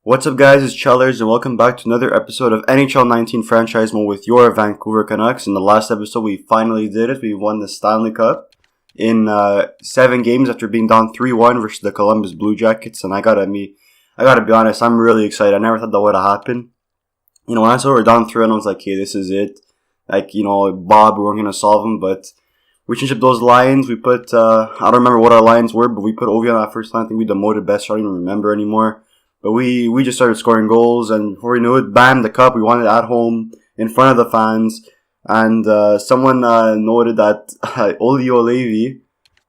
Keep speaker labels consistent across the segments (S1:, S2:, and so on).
S1: What's up, guys? It's Chellers, and welcome back to another episode of NHL 19 Franchise Mode with your Vancouver Canucks. In the last episode, we finally did it. We won the Stanley Cup in 7 games after being down 3-1 versus the Columbus Blue Jackets. And I gotta be honest, I'm really excited. I never thought that would have happened. When I saw we were down 3-1, I was like, hey, this is it. Bob, we weren't gonna solve him, but we changed up those lines. We put, I don't remember what our lines were, but we put Ovi on that first line. I think we demoted Best. I don't even remember anymore. But we just started scoring goals, and before we knew it, bam, the cup. We won it at home in front of the fans. And someone noted that Oli Olevi,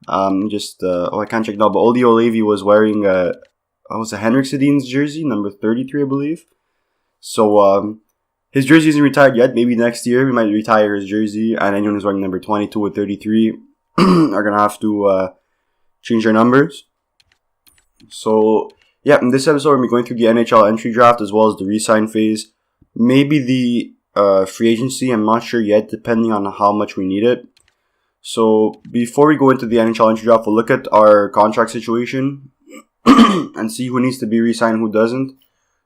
S1: I can't check now, but Oli Olevi was wearing Henrik Sedin's jersey, number 33, I believe. So his jersey isn't retired yet. Maybe next year we might retire his jersey, and anyone who's wearing number 22 or 33 are gonna have to change their numbers. So yeah, in this episode, we're going to be going through the NHL entry draft as well as the resign phase. Maybe the free agency, I'm not sure yet, depending on how much we need it. So before we go into the NHL entry draft, we'll look at our contract situation and see who needs to be re-signed and who doesn't.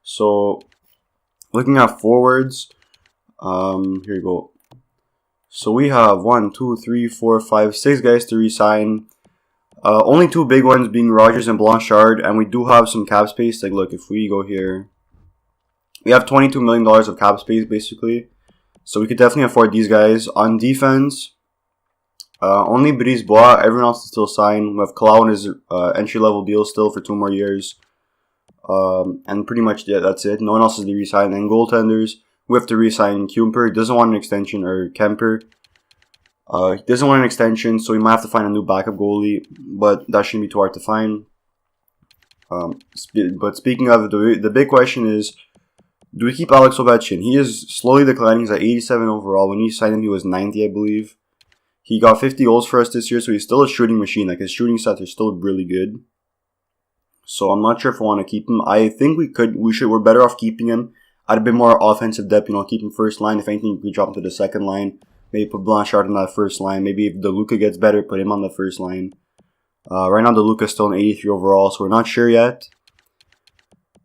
S1: So looking at forwards, here you go. So we have 6 guys to re-sign. Only 2 big ones being Rogers and Blanchard, and we do have some cap space. Like, look, if we go here, we have $22 million of cap space, basically. So we could definitely afford these guys. On defense, only Brisebois. Everyone else is still signed. We have Kalau on his entry-level deal still for 2 more years. And pretty much, yeah, that's it. No one else is to re-sign. And goaltenders, we have to re-sign Kuemper. He doesn't want an extension, or Kemper. He doesn't want an extension, so we might have to find a new backup goalie, but that shouldn't be too hard to find. But speaking of, the big question is, do we keep Alex Ovechkin? He is slowly declining. He's at 87 overall. When you signed him, he was 90, I believe. He got 50 goals for us this year, so he's still a shooting machine. Like, his shooting stats are still really good. So I'm not sure if I want to keep him. I think we're better off keeping him. Add a bit more offensive depth, keep him first line. If anything, we could drop him to the second line. Maybe put Blanchard on that first line. Maybe if DeLuca gets better, put him on the first line. Right now, DeLuca's still an 83 overall, so we're not sure yet.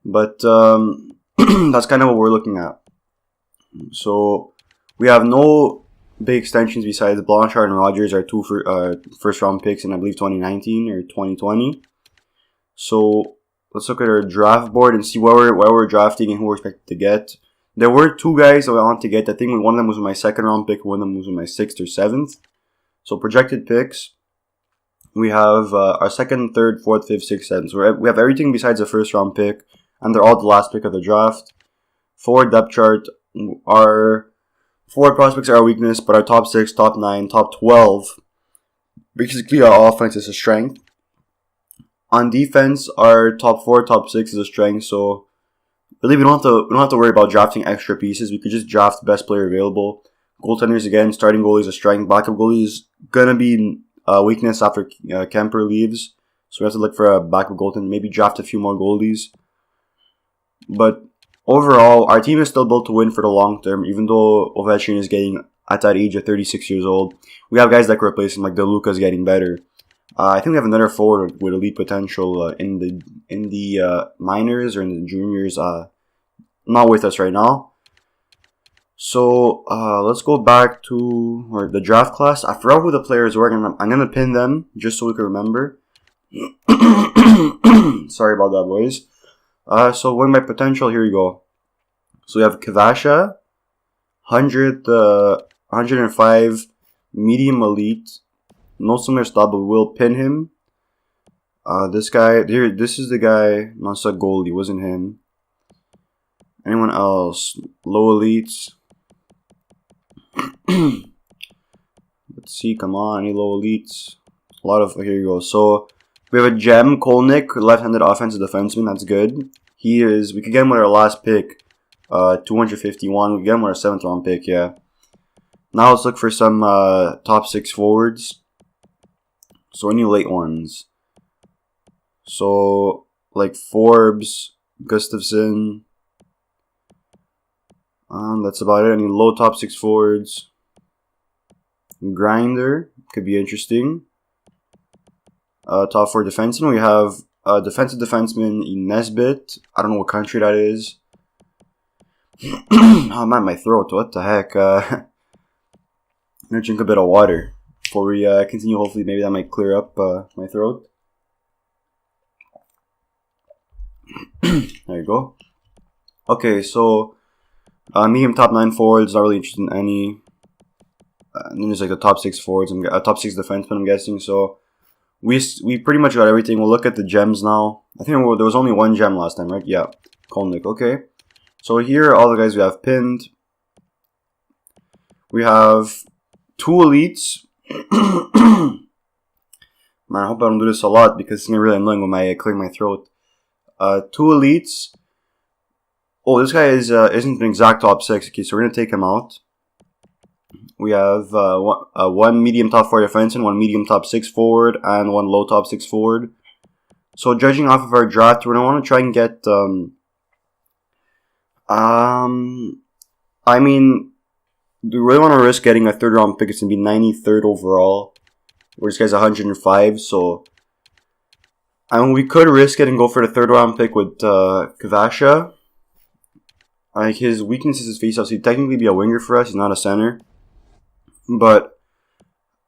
S1: But that's kind of what we're looking at. So we have no big extensions besides Blanchard and Rogers, our 2 first-round picks in, I believe, 2019 or 2020. So let's look at our draft board and see where we're drafting and who we're expected to get. There were 2 guys that I wanted to get. I think one of them was my 2nd round pick, one of them was my 6th or 7th. So projected picks, we have our 2nd, 3rd, 4th, 5th, 6th, 7th. So we have everything besides the 1st round pick, and they're all the last pick of the draft. Forward depth chart, our forward prospects are our weakness, but our top 6, top 9, top 12, basically our offense is a strength. On defense, our top 4, top 6 is a strength, so really, we don't have to worry about drafting extra pieces. We could just draft the best player available. Goaltenders, again, starting goalie is a strength. Backup goalie is going to be a weakness after Kemper leaves. So we have to look for a backup goaltender. Maybe draft a few more goalies. But overall, our team is still built to win for the long term. Even though Ovechkin is getting at that age of 36 years old, we have guys that can replace him, like DeLuca is getting better. I think we have another forward with elite potential in the minors or in the juniors. Not with us right now. So let's go back to the draft class. I forgot who the players were. I'm gonna pin them just so we can remember. Sorry about that, boys. So with my potential, here we go. So we have Kvasha, 105, medium elite. No similar style, but we will pin him. This guy here. This is the guy. Not a goalie. Wasn't him. Anyone else? Low elites. Let's see. Come on, any low elites? A lot of. Here you go. So we have a gem, Kolnick, left-handed offensive defenseman. That's good. He is. We could get him with our last pick, 251. We get him with our 7th round pick. Yeah. Now let's look for some top 6 forwards. So any late ones? So like Forbes, Gustafsson. That's about it. Any low top 6 forwards? Grinder could be interesting. Top 4 defensemen, we have defensive defenseman Nesbitt. I don't know what country that is. Oh man, my throat. What the heck? I'm gonna drink a bit of water before we continue. Hopefully, maybe that might clear up my throat. There you go. Okay, so medium top 9 forwards. Not really interested in any. And then there's like the top 6 forwards. Top 6 defensemen, I'm guessing. So we pretty much got everything. We'll look at the gems now. I think there was only one gem last time, right? Yeah, Kolnick. Okay. So here are all the guys we have pinned. We have 2 elites. Man, I hope I don't do this a lot because it's gonna be really annoying when I clear my throat. 2 elites. Oh, this guy isn't an exact top 6. Okay, so we're gonna take him out. We have one medium top 4 defenseman, one medium top 6 forward, and one low top 6 forward. So judging off of our draft, we're gonna want to try and get I mean, do we really want to risk getting a 3rd round pick? It's gonna be 93rd overall. Where this guy's 105, so I mean we could risk it and go for the 3rd round pick with Kvasha. Like his weakness is his faceoff, so he'd technically be a winger for us. He's not a center. But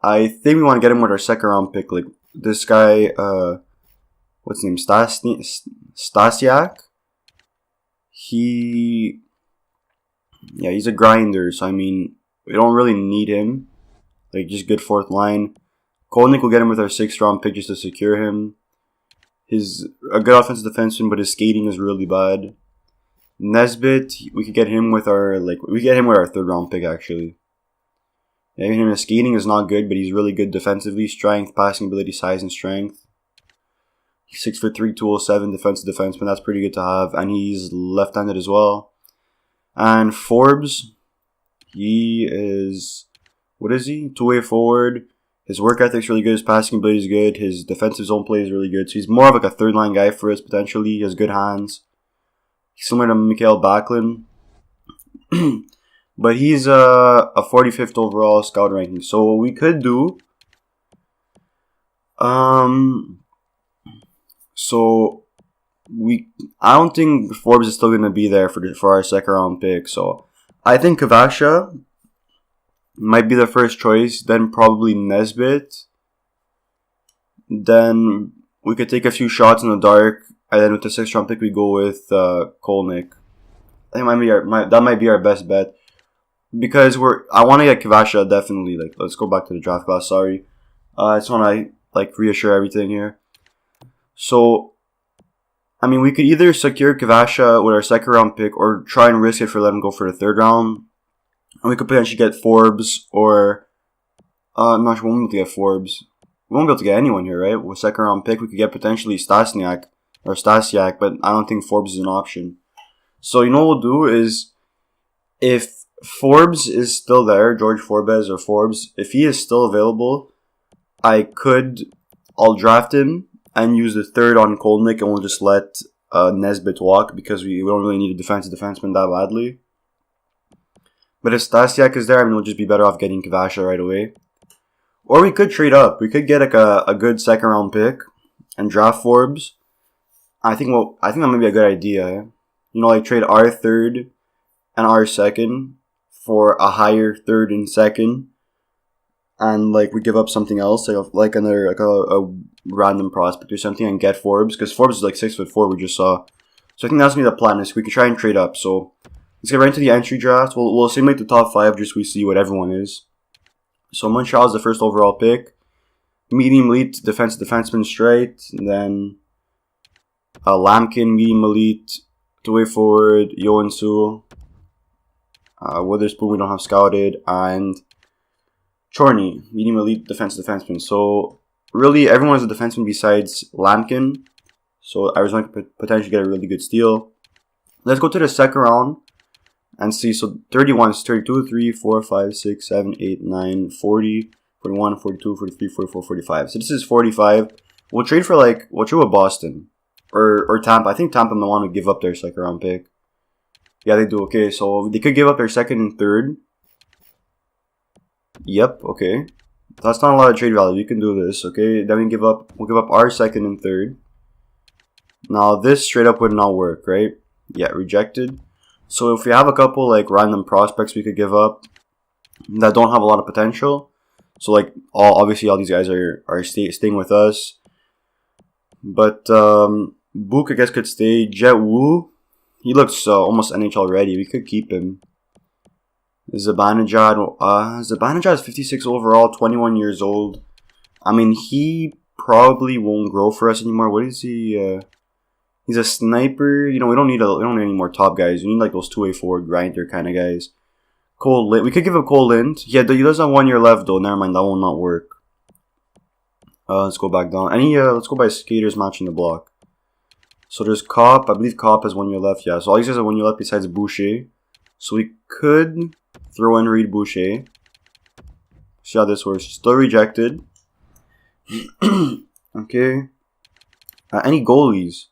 S1: I think we want to get him with our 2nd round pick. Like this guy, what's his name? Stasiak. He's a grinder. So I mean, we don't really need him. Like just good 4th line. Kolnick will get him with our 6th round pick just to secure him. He's a good offensive defenseman, but his skating is really bad. Nesbitt, we could get him with our 3rd round pick actually. Yeah, his skating is not good, but he's really good defensively. Strength, passing ability, size, and strength. He's 6'3", 207, defensive defenseman. That's pretty good to have. And he's left-handed as well. And Forbes, he is... What is he? 2-way forward. His work ethic's really good. His passing ability is good. His defensive zone play is really good. So he's more of like a 3rd-line guy for us, potentially. He has good hands. He's similar to Mikael Backlund. But he's a 45th overall scout ranking. So what we could do... I don't think Forbes is still going to be there for our 2nd round pick. So I think Kvasha might be the first choice. Then probably Nesbitt. Then we could take a few shots in the dark. And then with the 6th round pick, we go with Kolnick. I think that might be our best bet. Because I want to get Kvasha definitely. Like, let's go back to the draft class. Sorry, I just want to reassure everything here. So, I mean, we could either secure Kvasha with our 2nd round pick, or try and risk it for letting him go for the 3rd round. And we could potentially get Forbes, or I'm not sure we won't be able to get Forbes. We won't be able to get anyone here, right? With 2nd round pick, we could get potentially Stasiak, but I don't think Forbes is an option. So you know what we'll do is, if Forbes is still there, George Forbes or Forbes, if he is still available, I'll draft him and use the 3rd on Kolnick, and we'll just let Nesbitt walk because we don't really need a defensive defenseman that badly. But if Stasiak is there, I mean, we'll just be better off getting Kvasha right away. Or we could trade up. We could get a good 2nd round pick and draft Forbes. I think that might be a good idea. You know, trade our 3rd and our 2nd for a higher 3rd and 2nd, and we give up something else, like another a random prospect or something, and get Forbes, because Forbes is 6'4", we just saw. So I think that's gonna be the plan. Is we can try and trade up. So let's get right into the entry draft. We'll simulate the top 5 just so we see what everyone is. So Montreal is the 1st overall pick. Medium elite defenseman straight, and then Lampkin, medium elite, 2-way forward, Joensuu. Witherspoon we don't have scouted, and Chorney, medium elite defenseman. So really everyone is a defenseman besides Lampkin. So Arizona could potentially get a really good steal. Let's go to the 2nd round and see. So 31 is 32, 3, 4, 5, 6, 7, 8, 9, 40, 41, 42, 43, 44, 45. So this is 45. We'll trade with Boston or Tampa. I think Tampa might want to give up their 2nd round pick. Yeah, they do. Okay, so they could give up their 2nd and 3rd. Yep, okay. That's not a lot of trade value. We can do this, okay? Then we'll give up our 2nd and 3rd. Now this straight up would not work, right? Yeah, rejected. So if we have a couple like random prospects we could give up that don't have a lot of potential, so like obviously all these guys are staying with us, but Book I guess could stay. Jet Wu, he looks almost NHL ready. We could keep him. Zibanejad is 56 overall, 21 years old. I mean, he probably won't grow for us anymore. What is he? He's a sniper. You know, we don't need any more top guys. We need like those 2-way forward grinder kind of guys. Cole Lind. We could give him Cole Lind. Yeah, he does have 1 year left though. Never mind, that will not work. Let's go back down. Let's go by skaters matching the block. So there's Cop. I believe Cop has 1 year left. Yeah, so all these guys have 1 year left besides Boucher. So we could throw in Reed Boucher. See how this works. Still rejected. Okay. Any goalies?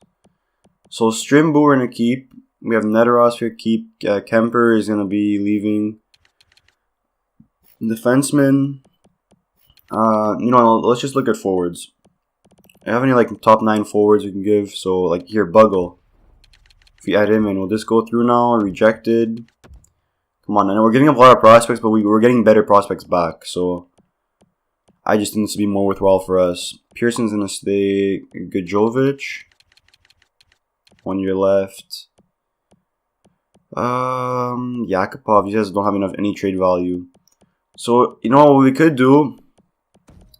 S1: So Strimbo we're gonna keep. We have Neteros here keep. Kemper is gonna be leaving. Defenseman. Let's just look at forwards. I have any like top 9 forwards we can give. So like here, Buggle. If we add him in, will this go through now? Rejected. Come on, I know we're giving up a lot of prospects, but we're getting better prospects back. So I just think this would be more worthwhile for us. Pearson's gonna stay. Gajovic. 1 year left. Yakupov. These guys don't have any trade value. So you know what we could do?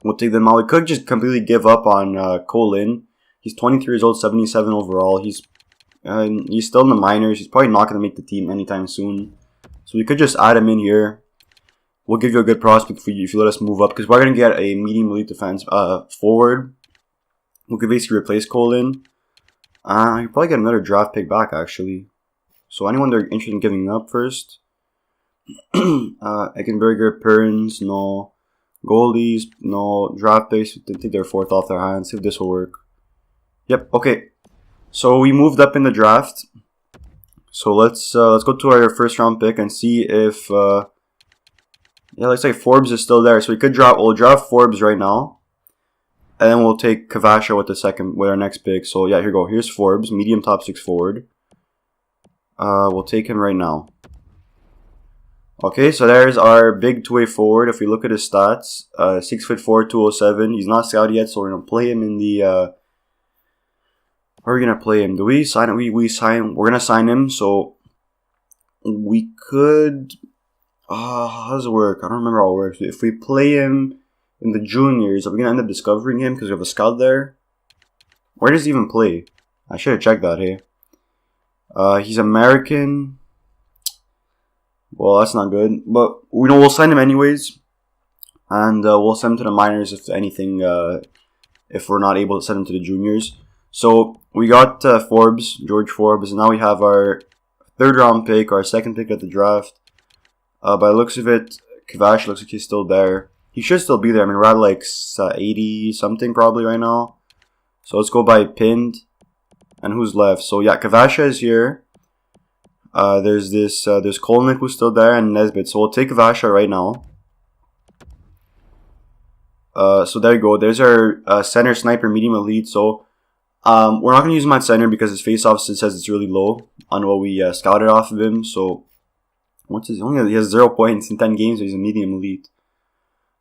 S1: We'll take them out. We could just completely give up on Colin. He's 23 years old, 77 overall. He's still in the minors. He's probably not gonna make the team anytime soon. So we could just add him in here. We'll give you a good prospect for you if you let us move up, because we're gonna get a medium elite defense forward. We could basically replace Colin. You probably get another draft pick back actually. So anyone they're interested in giving up first? Eckenberger, Perns, no. Goalies, no. Draft picks, they take their 4th off their hands. See if this will work. Yep. Okay. So we moved up in the draft. So let's go to our 1st round pick and see if looks like Forbes is still there. So we'll draft Forbes right now. And then we'll take Kavasha with our next pick. So yeah, here we go. Here's Forbes, medium top 6 forward. We'll take him right now. Okay, so there's our big 2-way forward. If we look at his stats, 6'4", 207. He's not scouted yet, so we're gonna play him in the. Where are we gonna play him? Do we sign him? We're gonna sign him. So we could. How does it work? I don't remember how it works. If we play him in the juniors, are we gonna end up discovering him because we have a scout there? Where does he even play? I should have checked that. Hey, he's American. Well, that's not good, but we'll sign him anyways, and we'll send him to the minors if anything. If we're not able to send him to the juniors, so we got George Forbes, and now we have our 3rd round pick, our 2nd pick at the draft. By the looks of it, Kavash looks like he's still there. He should still be there. I mean, we're at like 80 something probably right now. So let's go by pinned, and who's left? So yeah, Kavasha is here. There's Kolnick who's still there, and Nesbitt. So we'll take Vasha right now. So there you go. There's our center sniper medium elite. So we're not gonna use him at center because his face-off says it's really low on what we scouted off of him. So he has 0 points in 10 games. So he's a medium elite.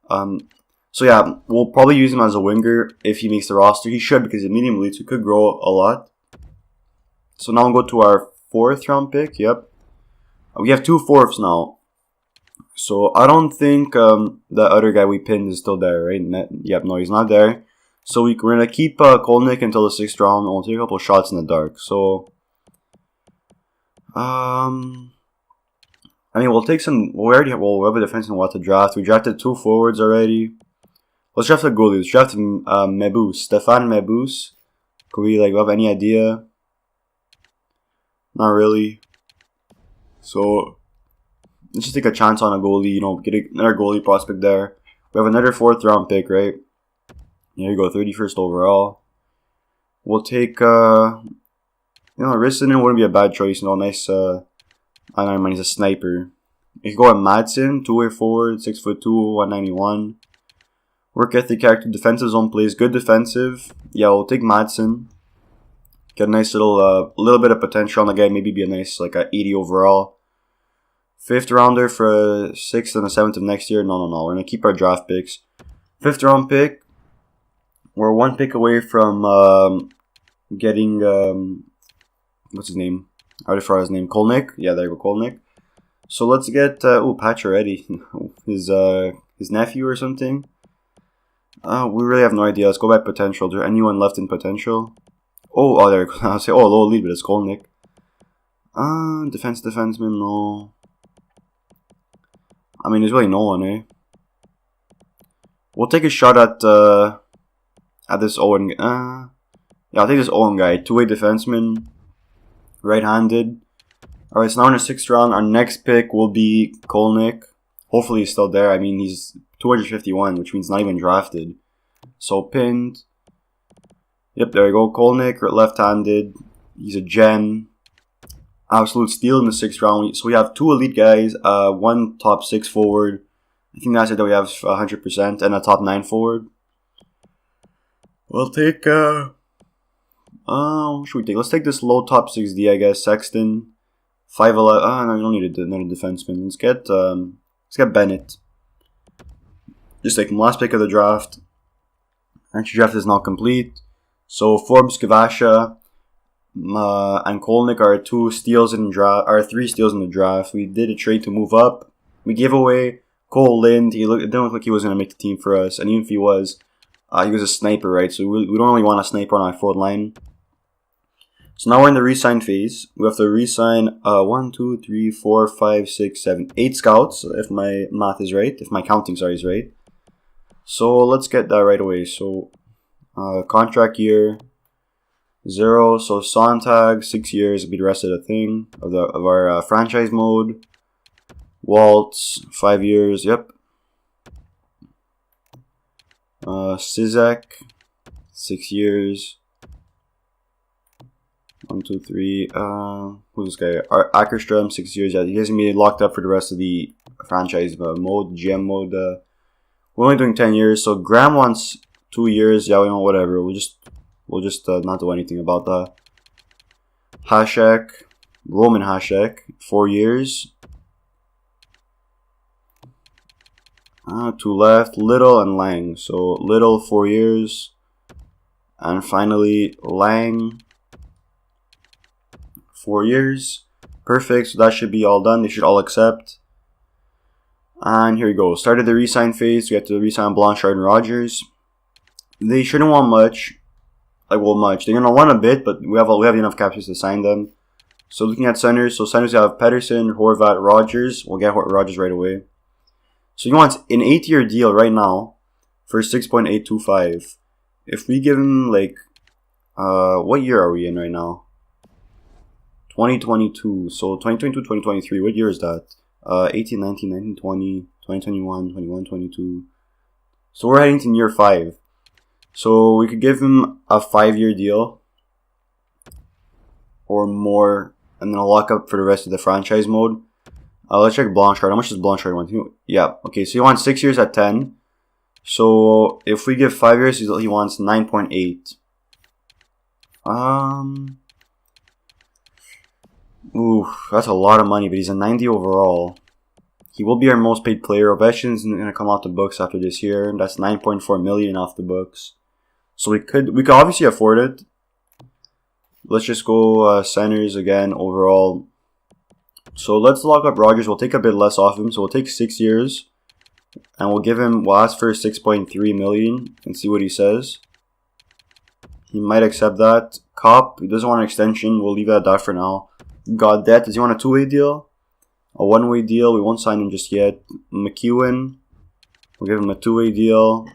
S1: So yeah, we'll probably use him as a winger if he makes the roster. He should, because he's a medium elite, so he could grow a lot. So now we'll go to our 4th round pick. Yep, we have 2 4ths now. So I don't think the other guy we pinned is still there, right? Yep, no, he's not there. So we're gonna keep Kolnick until the 6th round, and we'll take a couple shots in the dark. So I mean, we'll take some. We have a defenseman we'll have to draft. We drafted 2 forwards already. Let's draft a goalie. Let's draft Mebus, Stefan Mebus. Could we have any idea? Not really. So let's just take a chance on a goalie. Get another goalie prospect there. We have another 4th round pick, right? Here you go, 31st overall. We'll take Ristinen wouldn't be a bad choice. Nice. I don't mind, he's a sniper. You can go at Madsen, 2-way forward, 6'2", 191. Work ethic, character, defensive zone plays, good defensive. Yeah, we'll take Madsen. Get a nice little bit of potential on the guy. Maybe be a nice like a 80 overall. 5th rounder for a 6th and a 7th of next year. No. We're gonna keep our draft picks. 5th round pick. We're 1 pick away from getting what's his name? I already forgot his name. Kolnick. Yeah, there we go, Kolnick. So let's get Pacioretty, his nephew or something. We really have no idea. Let's go back potential. Is there anyone left in potential? Oh, there. I'll say low lead, but it's Kolnick. Defenseman, no. I mean, there's really no one, eh? We'll take a shot at this Owen. Yeah, I'll take this Owen guy. 2-way defenseman, right-handed. All right, so now in the 6th round, our next pick will be Kolnick. Hopefully, he's still there. I mean, he's 251, which means not even drafted. So pinned. Yep, there we go. Kolnick, left-handed. He's a gem. Absolute steal in the 6th round. So we have 2 elite guys, 1 top 6 forward. I think that's it that we have 100%, and a top 9 forward. We'll take, what should we take? Let's take this low top 6D, I guess. Sexton. 5'11". No, you don't need another defenseman. Let's get Bennett. Just take him. Last pick of the draft. Entry draft is now complete. So Forbes, Kavasha, and Kolnick are 2 steals in the draft. Are 3 steals in the draft. We did a trade to move up. We gave away Cole Lind. It didn't look like he was gonna make the team for us, and even if he was a sniper, right? So we don't really want a sniper on our 4th line. So now we're in the re-sign phase. We have to re-sign 1, 2, 3, 4, 5, 6, 7, 8 scouts, if my math is right. If my counting, sorry, is right. So let's get that right away. So contract year 0. So Sontag 6 years will be the rest of the thing of our franchise mode. Waltz 5 years. Yep. Sizek 6 years. 1, 2, 3. Who's this guy? Ackerstrom 6 years. Yeah, he hasn't been locked up for the rest of the franchise mode, GM mode. We're only doing 10 years. So Graham wants 2 years. Yeah, we know, whatever. We'll just not do anything about that. Roman Hasek 4 years. 2 left. Little and Lang. So Little 4 years, and finally Lang 4 years. Perfect. So that should be all done. They should all accept. And here we go. Started the re-sign phase. We have to re-sign Blanchard and Rogers. They shouldn't want much. They're gonna want a bit, but we have enough cap space to sign them. So looking at centers. So centers we have Pedersen, Horvat, Rogers. We'll get Rogers right away. So he wants an 8-year deal right now for 6.825. If we give him like, what year are we in right now? 2022. So 2022, 2023. What year is that? 18, 19, 19, 20, 2021, 21, 22. So we're heading to year 5. So we could give him a 5-year deal or more, and then a lockup for the rest of the franchise mode. Let's check Blanchard. How much does Blanchard want? Yeah, okay, so he wants 6 years at 10. So if we give 5 years, he wants 9.8. Ooh, that's a lot of money, but he's a 90 overall. He will be our most paid player. Ovechkin's going to come off the books after this year. That's 9.4 million off the books. So we could obviously afford it. Let's just go centers again overall. So let's lock up Rogers. We'll take a bit less off him. So we'll take 6 years. And we'll ask for 6.3 million and see what he says. He might accept that. Cop, he doesn't want an extension. We'll leave it at that for now. Gaudette, does he want a 2-way deal? A 1-way deal? We won't sign him just yet. McEwen, we'll give him a 2-way deal.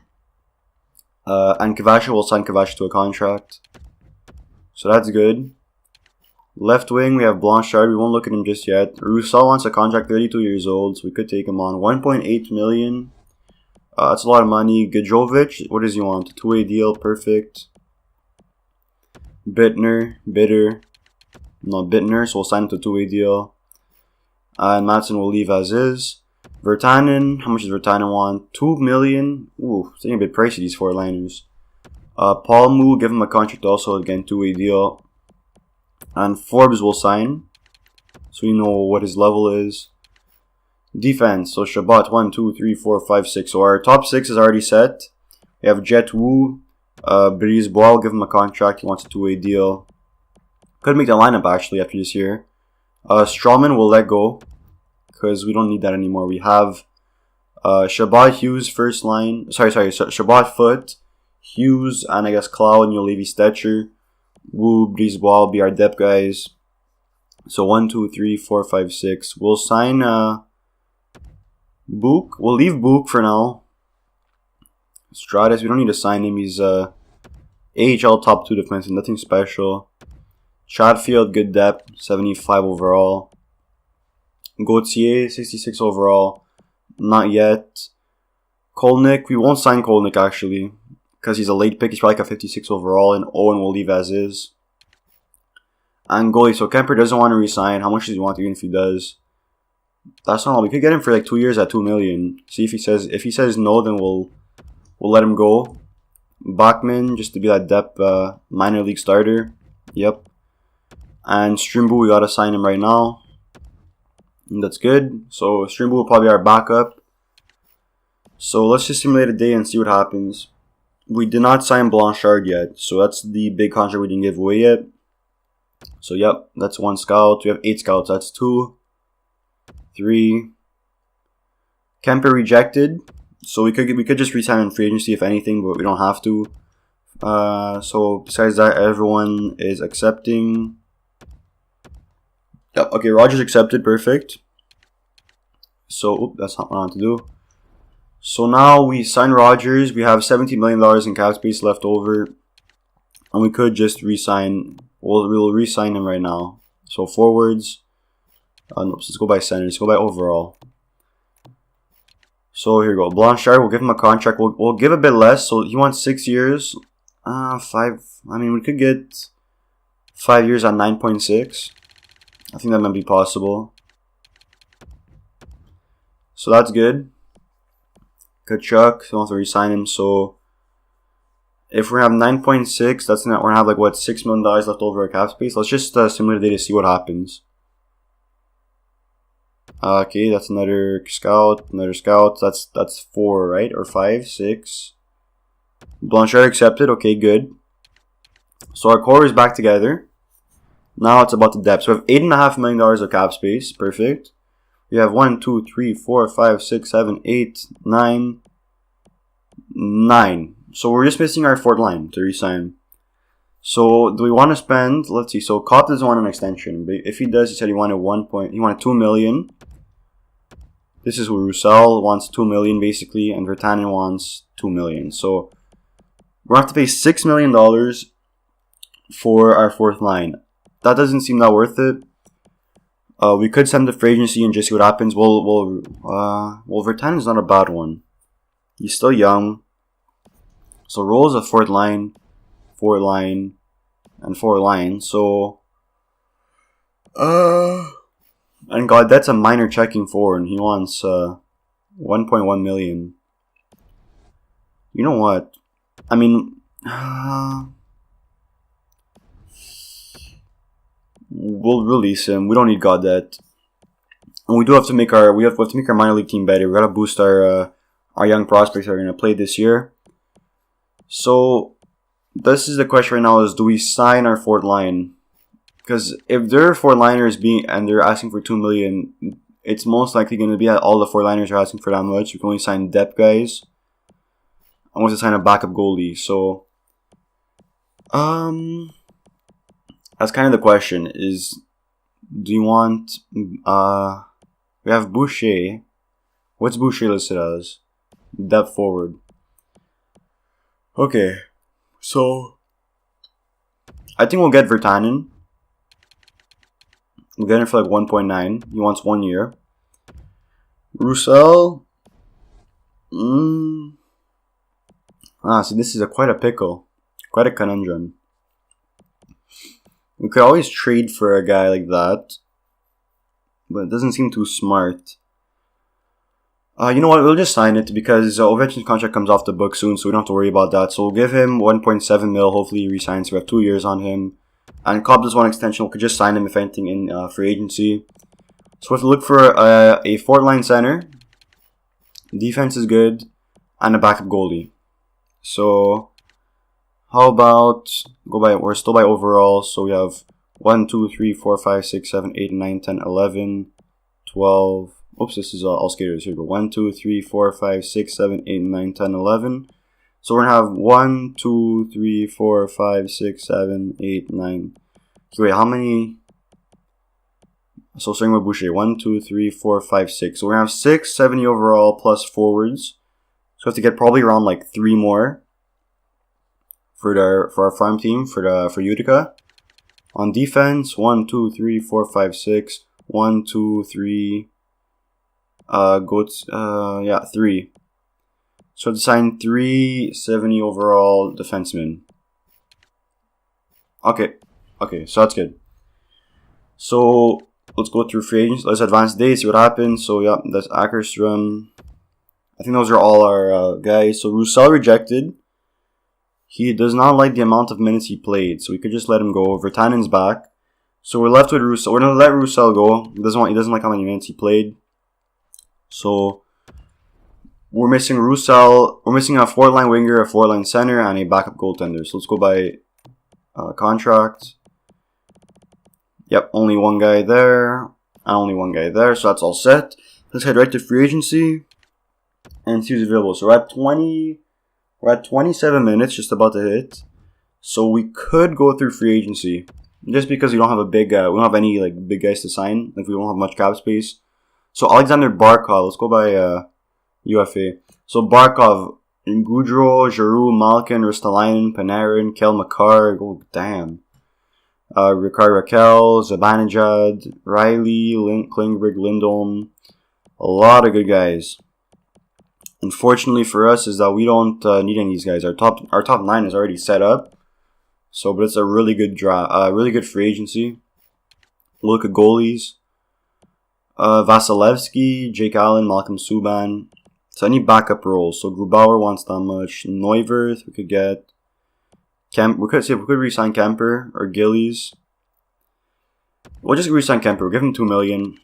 S1: And Kavasha, we'll sign Kavasha to a contract. So that's good. Left wing, we have Blanchard. We won't look at him just yet. Roussel wants a contract, 32 years old, so we could take him on. 1.8 million. That's a lot of money. Gajovic, what does he want? A 2-way deal, perfect. Bittner, so we'll sign him to a 2-way deal. And Madsen will leave as is. Virtanen, how much does Virtanen want? 2 million. Ooh, it's getting a bit pricey, these 4 liners. Paul Moo, give him a contract also, again, 2-way deal. And Forbes will sign, so you know what his level is. Defense, so Shabbat 1, 2, 3, 4, 5, 6. So our top 6 is already set. We have Jet Wu, Breeze Bois, give him a contract. He wants a 2-way deal. Could make the lineup actually after this year. Strawman will let go because we don't need that anymore. We have Shabbat Hughes first line. Sorry. Shabbat Foot, Hughes, and I guess Cloud, and Levi Stetcher. Wu, Breeze Bois will be our depth guys. So 1, 2, 3, 4, 5, 6. We'll sign Book. We'll leave Book for now. Stratus, we don't need to sign him. He's AHL top 2 defenseman, nothing special. Chatfield, good depth, 75 overall. Gauthier, 66 overall, not yet. Kolnick, we won't sign Kolnick actually, because he's a late pick. He's probably like a 56 overall, and Owen will leave as is. And goalie, so Kemper doesn't want to resign. How much does he want, even if he does? That's not all. We could get him for like 2 years at $2 million. See if he says no, then we'll let him go. Bachman, just to be that depth minor league starter. Yep. And Strimbo, we gotta sign him right now. And that's good. So Strimbo will probably be our backup. So let's just simulate a day and see what happens. We did not sign Blanchard yet. So that's the big contract we didn't give away yet. So yep, that's 1 scout. We have 8 scouts. That's 2, 3. Kemper rejected. So we could just resign in free agency if anything, but we don't have to. So besides that, everyone is accepting. Yep, okay, Rogers accepted, perfect. So, that's not what I want to do. So now we sign Rogers. We have $17 million in cap space left over. And we could just re-sign. We'll re-sign him right now. So forwards. No, let's go by center. Let's go by overall. So here we go. Blanchard, we'll give him a contract. We'll give a bit less. So he wants 6 years. 5. I mean, we could get 5 years at 9.6. I think that might be possible. So that's good. Kachuk, so we'll have to re-sign him. So if we have 9.6, that's not, we're gonna have like what, $6 million left over our cap space. Let's just simulate a day to see what happens. Okay, that's another scout. That's 4, right? Or 5, 6. Blanchard accepted. Okay, good. So our core is back together. Now it's about the depth. So we have $8.5 million of cap space. Perfect. We have 1, 2, 3, 4, 5, 6, 7, 8, 9. 9. So we're just missing our 4th line to resign. So do we want to spend? Let's see. So Kopp doesn't want an extension, but if he does, he said he wanted $2 million. This is who Roussel wants $2 million basically, and Virtanen wants $2 million. So we're gonna have to pay $6 million for our 4th line. That doesn't seem that worth it. We could send the free agency and just see what happens. Well, Virtanen's not a bad one. He's still young. So Roll's a 4th line, 4th line, and 4 lines. So, and God, that's a minor checking forward, and he wants 1.1 million. You know what? I mean, we'll release him. We don't need Godet. And we do have to make our minor league team better. We gotta boost our young prospects that are gonna play this year. So this is the question right now: is do we sign our 4th line? Because if their 4 liners and they're asking for $2 million, it's most likely gonna be that all the 4 liners are asking for that much. We can only sign depth guys. I want to sign a backup goalie. So that's kind of the question: is do you want? We have Boucher. What's Boucher listed as? Depth forward. Okay, so I think we'll get Virtanen. We'll get him for like 1.9. He wants 1 year. Roussel. See, this is quite a pickle. Quite a conundrum. We could always trade for a guy like that, but it doesn't seem too smart. You know what? We'll just sign it because Ovechkin's contract comes off the book soon, so we don't have to worry about that. So we'll give him 1.7 mil. Hopefully he resigns. We have 2 years on him. And Cobb does want extension. We could just sign him if anything in free agency. So we have to look for a fourth line center. Defense is good. And a backup goalie. So how about we're still by overall. So we have 1, 2, 3, 4, 5, 6, 7, 8, 9, 10, 11, 12. Oops, this is all skaters. Here we go. 1, 2, 3, 4, 5, 6, 7, 8, 9, 10, 11. So we're going to have 1, 2, 3, 4, 5, 6, 7, 8, 9. Okay, wait, how many? So starting with Boucher. 1, 2, 3, 4, 5, 6. So we're going to have 670 overall plus forwards. So we have to get probably around like 3 more for our farm team for Utica. On defense, 1, 2, 3, 4, 5, 6. 1, 2, 3. 3. So to sign 370 overall defensemen. Okay, so that's good. So let's go through free agents. Let's advance days, see what happens. So yeah, that's Ackerström. I think those are all our guys. So Roussel rejected. He does not like the amount of minutes he played, so we could just let him go. Virtanen's back. So we're left with Roussel. We're gonna let Roussel go. He doesn't like how many minutes he played. So we're missing Roussel. We're missing a 4-line winger, a 4-line center, and a backup goaltender. So let's go by contract. Yep, only one guy there, and only one guy there. So that's all set. Let's head right to free agency and see who's available. So we're at 27 minutes, just about to hit. So we could go through free agency, just because we don't have we don't have any like big guys to sign. Like we don't have much cap space. So Alexander Barkov, let's go by UFA. So Barkov, Goudreau, Giroux, Malkin, Ristolainen, Panarin, Kel McCarr. Oh damn. Ricard Raquel, Zibanejad, Riley, Klingberg, Lindholm. A lot of good guys. Unfortunately for us is that we don't need any of these guys. Our top 9 is already set up. So, but it's a really good draft, really good free agency. Look at goalies. Vasilevsky, Jake Allen, Malcolm Subban. So any backup roles. So Grubauer wants that much. Neuwirth we could get. We could re-sign Kemper or Gillies. We'll just re-sign Kemper. We'll give him $2 million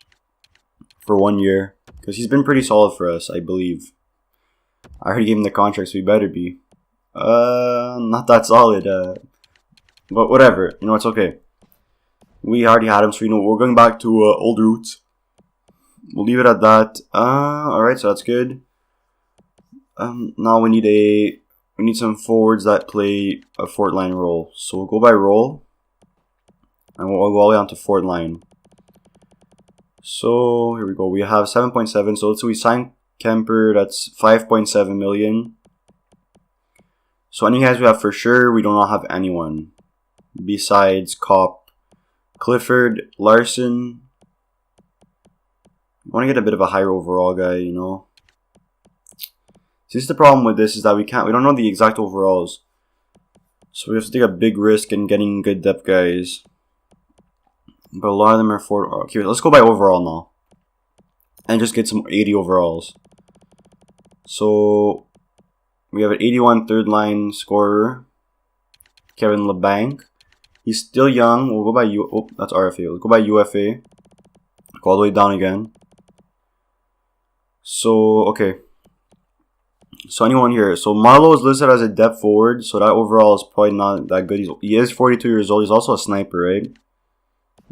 S1: for 1 year because he's been pretty solid for us, I believe. I already gave him the contract, so he better be. Not that solid. But whatever. You know, it's okay. We already had him, so you know we're going back to old roots. We'll leave it at that. Alright, so that's good. Now we need some forwards that play a fourth line role. So we'll go by role. And we'll go all the way on to fourth line. So here we go. We have 7.7. So let's say we sign Kemper, that's 5.7 million. So any guys we have for sure, we do not have anyone. Besides Kopp, Clifford, Larson. I want to get a bit of a higher overall guy, you know. See, the problem with this is that we don't know the exact overalls. So we have to take a big risk in getting good depth guys. But a lot of them are okay, let's go by overall now. And just get some 80 overalls. So we have an 81 third line scorer. Kevin LeBanc. He's still young. We'll go by that's RFA. We'll go by UFA. Go all the way down again. So, okay. So anyone here. So Marlowe is listed as a depth forward. So that overall is probably not that good. He is 42 years old. He's also a sniper, right?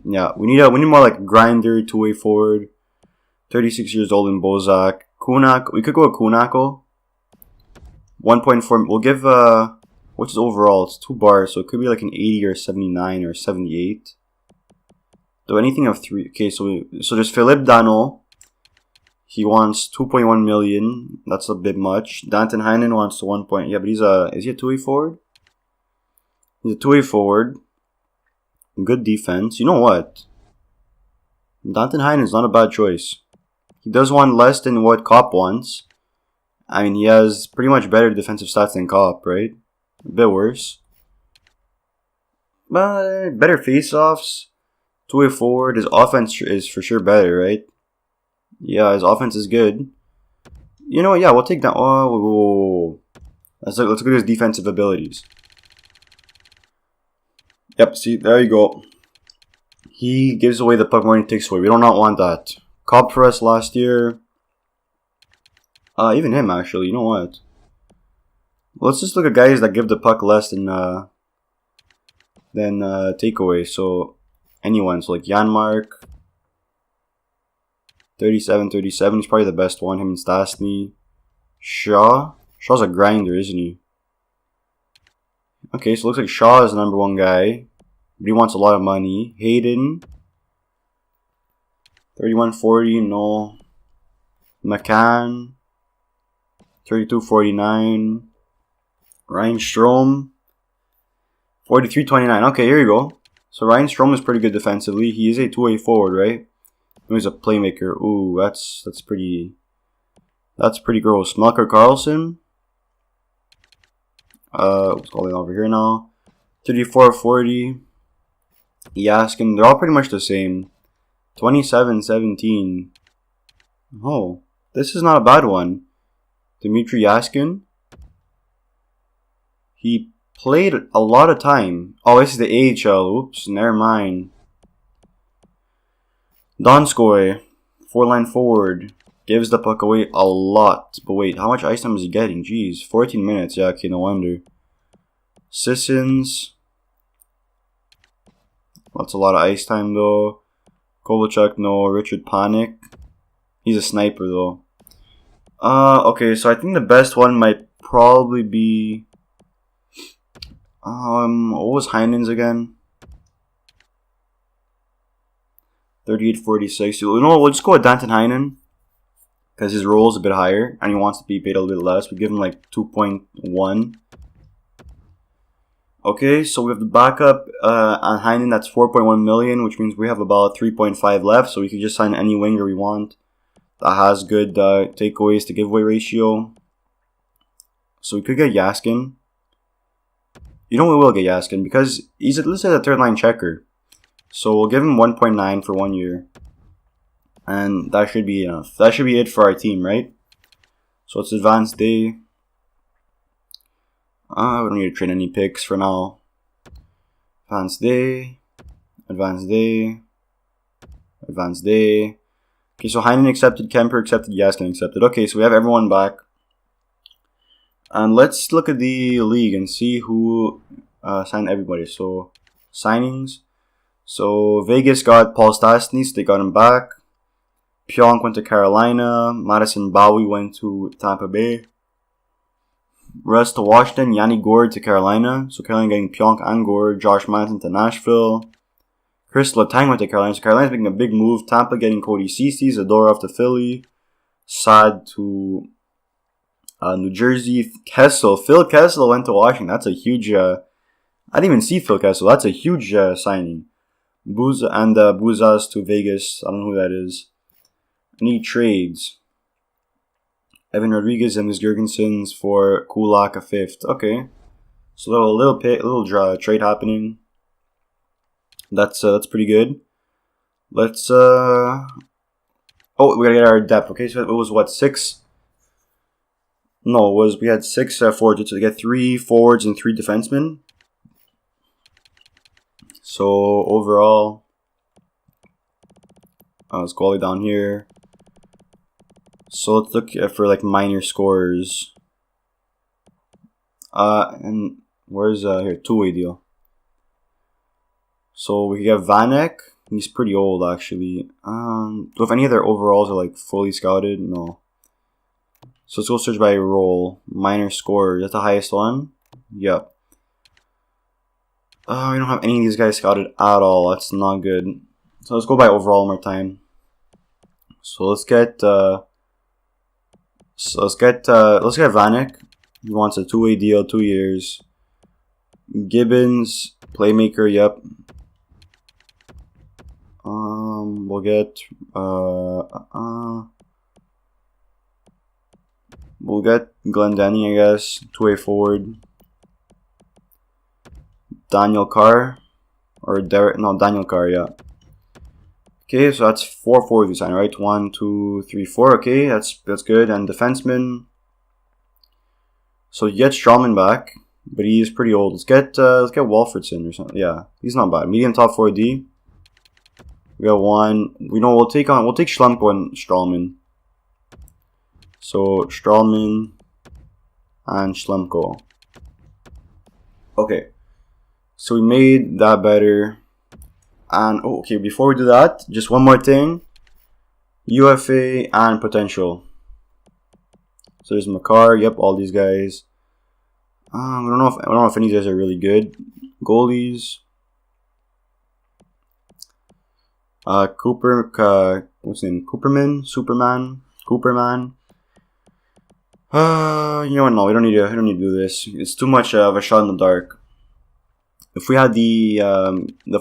S1: Yeah. We need more like grinder, two-way forward. 36 years old in Bozak. Kunak. We could go with Kunako. 1.4. We'll give what's his overall? It's 2 bars, so it could be like an 80 or 79 or 78. So anything of 3. Okay, so there's Philippe Dano. He wants 2.1 million. That's a bit much. Danton Heinen wants 1. Yeah, but is he a 2-way forward? He's a 2-way forward. Good defense. You know what? Danton Heinen is not a bad choice. He does want less than what Kopp wants. I mean, he has pretty much better defensive stats than Kopp, right? A bit worse. But better face-offs. 2-way forward. His offense is for sure better, right? Yeah, his offense is good. You know what? Yeah, we'll take that. Oh, let's look at his defensive abilities. Yep, see, there you go. He gives away the puck more than he takes away. We do not want that. Cobb for us last year. Even him, actually. You know what? Let's just look at guys that give the puck less than takeaway. So, anyone. So, like Janmark. 37. He's probably the best one. Him and Stastny. Shaw's a grinder, isn't he? Okay, so it looks like Shaw is the number one guy. But he wants a lot of money. Hayden. 31.40, no. McCann. 32.49. Ryan Strome. 43.29. Okay, here you go. So Ryan Strome is pretty good defensively. He is a two-way forward, right? He's a playmaker. Ooh, that's pretty gross. Melker Carlson. What's going over here now? 34.40. Yaskin. They're all pretty much the same. 27.17. Oh, this is not a bad one. Dmitry Yaskin. He played a lot of time. Oh, this is the AHL. Oops, never mind. Donskoy, 4-line forward. Gives the puck away a lot. But wait, how much ice time is he getting? Jeez, 14 minutes. Yeah, okay, no wonder. Sissons. That's a lot of ice time, though. Kovalchuk, no. Richard Panik. He's a sniper, though. Okay, so I think the best one might probably be... what was Heinen's again? 38.46. You know what, we'll just go with Danton Heinen. Because his role is a bit higher. And he wants to be paid a little bit less. We give him like 2.1. Okay, so we have the backup on Heinen. That's 4.1 million. Which means we have about 3.5 left. So we can just sign any winger we want. That has good takeaways to giveaway ratio. So we could get Yaskin. You know we will get Yaskin. Because he's listed as a third line checker. So we'll give him 1.9 for 1 year. And that should be enough. That should be it for our team, right? So it's advanced day. We don't need to trade any picks for now. Advanced day. Advanced day. Advanced day. Okay, so Heinen accepted, Kemper accepted, Yaskin accepted. Okay, so we have everyone back. And let's look at the league and see who signed everybody. So, signings. So, Vegas got Paul Stastny, so they got him back. Pionk went to Carolina. Madison Bowie went to Tampa Bay. Russ to Washington. Yanni Gourde to Carolina. So Carolina getting Pionk and Gourde. Josh Manson to Nashville. Chris Letang went to Carolina. So Carolina's making a big move. Tampa getting Cody Ceci. Zadorov to Philly. Saad to New Jersey. Phil Kessel went to Washington. That's a huge... I didn't even see Phil Kessel. That's a huge signing. Buzas to Vegas. I don't know who that is. Any trades? Evan Rodriguez and Ms. Jurgensen's for Kulak a fifth. Okay, so little trade happening. That's pretty good. Let's oh, we gotta get our depth. Okay, so it was what, 6? No, we had 6 forwards. So we get 3 forwards and 3 defensemen. So overall, let's go all the way down here. So let's look for like minor scores. And where's here, two-way deal. So we have Vanek. He's pretty old actually. Do if any of their overalls are like fully scouted? No. So let's go search by role. Minor score. That's the highest one? Yep. We don't have any of these guys scouted at all. That's not good. So let's go by overall one more time. So let's get Vanek. He wants a 2-way deal, 2 years. Gibbons, playmaker, yep. We'll get Glendenny, I guess, 2-way forward. Daniel Carr or Daniel Carr, yeah. Okay, so that's 4 forwards we signed, right? 1, 2, 3, 4. Okay, that's good. And defenseman. So you get Strawman back. but he is pretty old. Let's get Walfredson or something. Yeah, he's not bad. Medium top 4D. We got one. We'll take Schlemko and Strawman. So Strawman and Schlemko. Okay, so we made that better. And okay, before we do that, just one more thing: UFA and potential. So there's Makar. Yep, all these guys. I don't know if any of these guys are really good. Goalies. Cooper. What's his name? Cooperman. You know what? No, we don't need to do this. It's too much of a shot in the dark. If we had the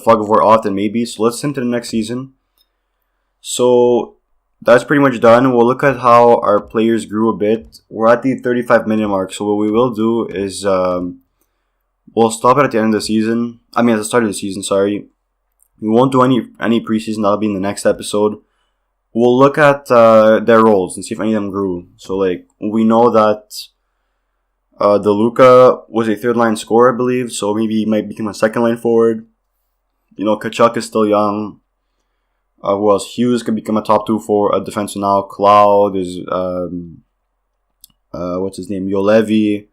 S1: fog of war off, then maybe. So let's send to the next season. So that's pretty much done. We'll look at how our players grew a bit. We're at the 35-minute mark. So what we will do is we'll stop it at the end of the season. At the start of the season. Sorry. We won't do any preseason. That'll be in the next episode. We'll look at their roles and see if any of them grew. So like we know that DeLuca was a third-line scorer, I believe, so maybe he might become a second-line forward. You know, Tkachuk is still young. Who else? Hughes could become a top 2 for a defenseman now. Cloud is, what's his name? Yolevi.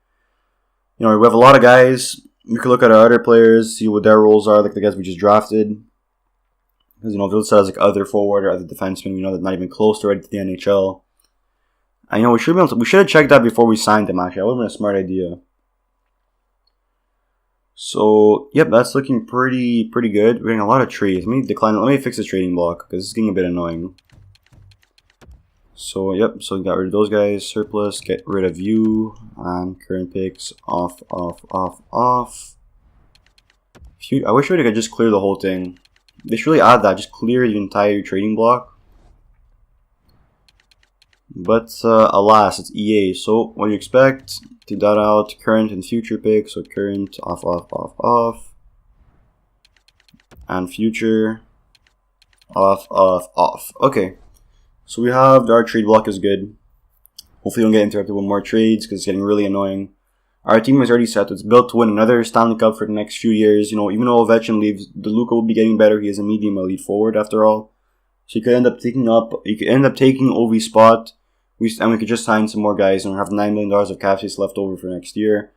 S1: You know, we have a lot of guys. We could look at our other players, see what their roles are, like the guys we just drafted. Because, you know, Vilsa has like other forward or other defensemen. We know they're not even close to ready to the NHL. I know we should have checked that before we signed them. Actually, that would have been a smart idea. So yep, that's looking pretty good. We're getting a lot of trades. Let me fix the trading block because it's getting a bit annoying. So yep, so we got rid of those guys. Surplus, get rid of you, and current picks off. I wish we could just clear the whole thing. They should really add that. Just clear the entire trading block. But alas, it's EA. So what do you expect? Take that out. Current and future picks. So current off. And future off. Okay. So we have our trade block is good. Hopefully we don't get interrupted with more trades because it's getting really annoying. Our team is already set. It's built to win another Stanley Cup for the next few years. You know, even though Ovechkin leaves, DeLuca will be getting better. He is a medium elite forward after all. So you could end up taking Ovi's spot. And we could just sign some more guys and have $9 million of cap space left over for next year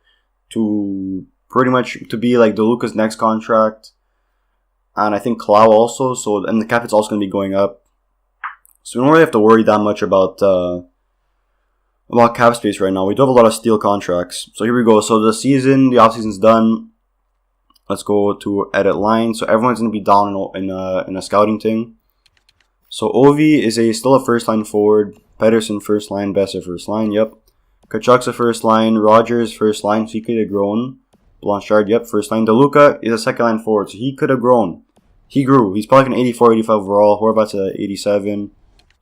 S1: to pretty much to be like DeLuca's next contract. And I think Clow also. So and the cap is also going to be going up. So we don't really have to worry that much about cap space right now. We do have a lot of steal contracts. So here we go. So the offseason's done. Let's go to edit line. So everyone's going to be down in a scouting thing. So Ovi is still a first line forward. Pedersen first line, Besser first line, yep. Tkachuk's a first line, Rogers first line, so he could have grown. Blanchard, yep, first line. DeLuca is a second line forward, so he could have grown. He grew. He's probably an 84, 85 overall. Horvat's a 87.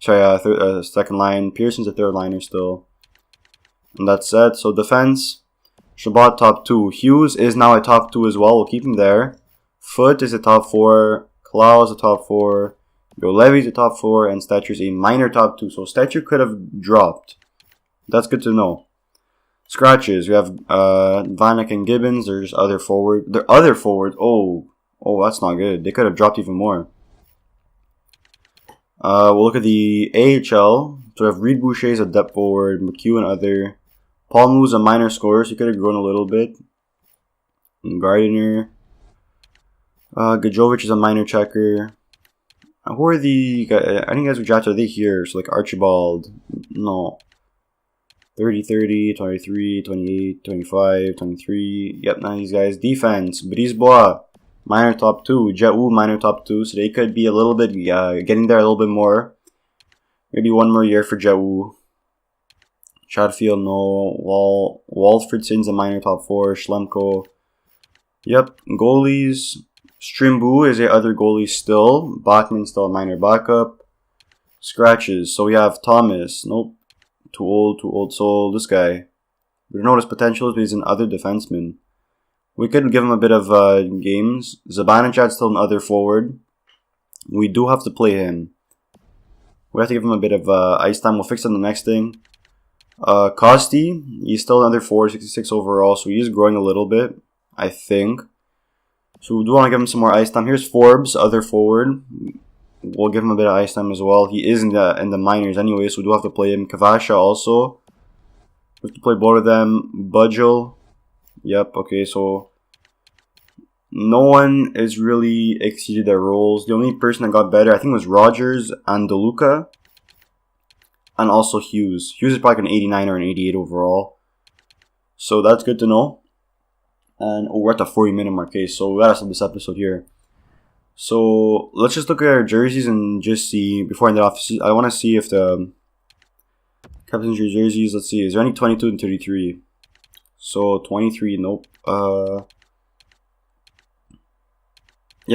S1: Sorry, second line. Pearson's a third liner still. And that's it. So defense, Shabbat top 2. Hughes is now a top 2 as well. We'll keep him there. Foot is a top 4. Clow is a top 4. Levy's a top 4, and Stetcher's a minor top 2. So Stetcher could have dropped. That's good to know. Scratches. We have Vanek and Gibbons. There's other forward. They're other forward. Oh, that's not good. They could have dropped even more. We'll look at the AHL. So we have Reed Boucher as a depth forward. McHugh and other. Paul Moo's a minor scorer, so he could have grown a little bit. And Gardiner. Gajovic is a minor checker. Who are the guys? I think guys we drafted, are they here? So like Archibald, no. 30, 30, 23, 28, 25, 23. Yep, none of these guys. Defense, Brisebois, minor top 2. Jet Wu, minor top 2. So they could be a little bit, getting there a little bit more. Maybe one more year for Jet Wu. Chatfield, no. Walfredson's a minor top 4. Schlemko. Yep, goalies. Strimbu is the other goalie still. Bachman's still a minor backup. Scratches. So we have Thomas. Nope. Too old. So this guy. We don't know what his potential is, but he's an other defenseman. We could give him a bit of games. Zibanejad's still an other forward. We do have to play him. We have to give him a bit of ice time. We'll fix it in the next thing. Kosti, he's still another forward, 66 overall, so he is growing a little bit, I think. So we do want to give him some more ice time. Here's Forbes, other forward. We'll give him a bit of ice time as well. He is in the minors anyway, so we do have to play him. Kavasha also. We have to play both of them. Budgel. Yep, okay, so no one has really exceeded their roles. The only person that got better, I think, was Rogers and DeLuca. And also Hughes. Hughes is probably an 89 or an 88 overall. So that's good to know. And we're at the 40-minute mark, okay, so we gotta stop this episode here. So let's just look at our jerseys and just see, before I end it off, I want to see if the captain's jerseys, let's see, is there any 22 and 33? So 23, nope. Yeah,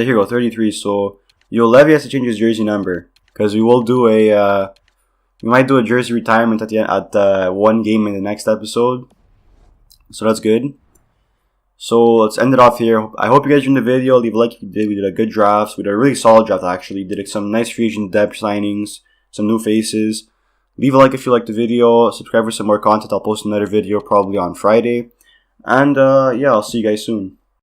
S1: here we go, 33. So Levy has to change his jersey number, because we will do a, we might do a jersey retirement at the end, at one game in the next episode. So that's good. So let's end it off here. I hope you guys enjoyed the video. Leave a like if you did. We did a good draft. We did a really solid draft actually. Did some nice free agent depth signings, some new faces. Leave a like if you liked the video. Subscribe for some more content. I'll post another video probably on Friday. And yeah, I'll see you guys soon.